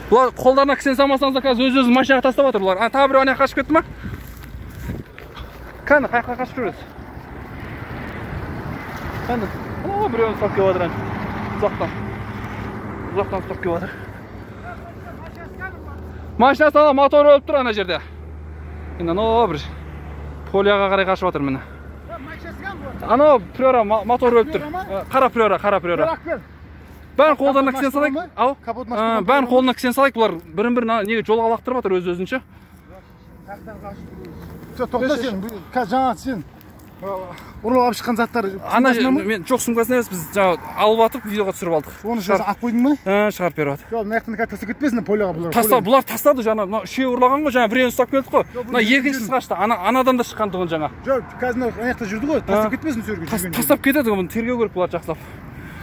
Bular kollarına kisen salmasаңыздар қазір өз-өзін машинаға тастап отыр бұлар. Тағы біреу ана қашып кетті ма? Қане, қаяққа қашып жүреді? Қане, біреуін ұстап келіп отыр. Ұзақтан ұстап келіп отыр. Машина сала, мотор өліп тұр ана жерде. Енді бір полияға қарай қашып отыр міне. Анау приора мотор өліп тұр. Қара приора. Бәрін қолдарына кісен салайық. Ау? Бәрін қолына кісен салайық. Бұлар бірін-бірін неге жолға лақтырып отыр өз-өзінше. Тоқта сен, жаңа сен ұрлап алып шыққан заттар. Ана мен жоқ сумкасына емес, біз жаңа алып атып видеоға түсіріп алдық. Оны шығарып қойдың ба? Шығарып беріп жатыр. Жоқ, мына жақтан тастап кетпесін полияға бұлар. Бұлар тастады жаңа, үшеуі ұрлаған ғой, жаңа біреуін ұстап келдік қой. Мына екіншісі қашты. Анадан да шыққан тұғын жаңа. Жоқ, қазір ана жақта жүрді ғой, тастап кетпесін сөрге. Тастап кетеді ғой, тергеу керек бұлар жақсылап.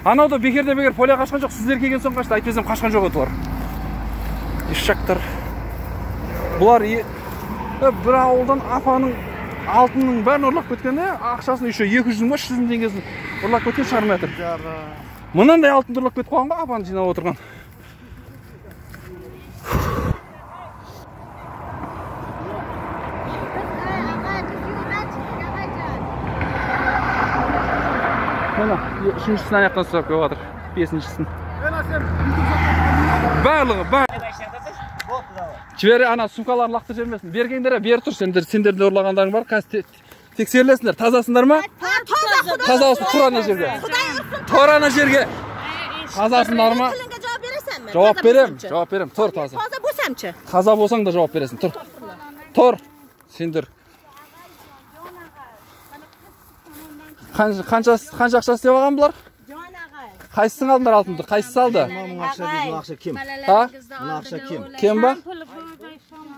Анау да бекер полия қашқан жоқ, сіздер келген соң қашты. Айтпасам қашқан жоқ еді бұлар. Ешшақтар. Бұлар бір ауылдан апаның алтынның бәрін ұрлап кеткен, ақшасын еще 200 ма 300 теңгесін ұрлап кеткен шарым әтір. Мынандай алтынды ұрлап кетіп қойған ба апаны жинап отырған. Мына, үшіншісін аяқтан ұстап келіп жатыр, бесіншісін. Барлығы. Жібері ана сумкаларын лақтырып жібермесін. Бергендер, бері тұр, сендерде ұрлағандарың бар, қазір тексерілесіңдер. Тазасыңдар ма? Тазасы тұр ана жерге. Тұр ана жерге. Тазасыңдар ма? Жауап берем. Тұр таза. Таза болсамчы. Таза болсаң да жауап бересің. Тұр. Сендер. Қанша ақша істеп алған бұлар? Қайсысын алдыңдар алтынды? Қайсысы алды? Ақша кем? Ақша кем? Кем ба?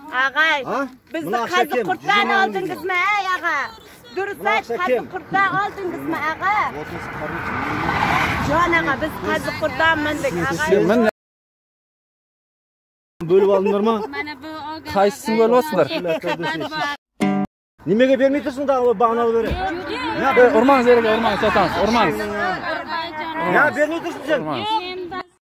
Ағай, бізді қазы құрттан алдыңыз ма, аға? Дұрыс айт, қазы құрттан алдыңыз ма, аға? Жан аға, біз қазы құрттан міндік, ағай. Бөліп алдыңдар ма? Қайсысын бөліп алсыңдар? Немеге бермей тұрсың да бағаналы бере? Ұрмаңыз ерге, ұрмаңыз, сатаңыз, ұрмаңыз. Ya bermey tursun sen.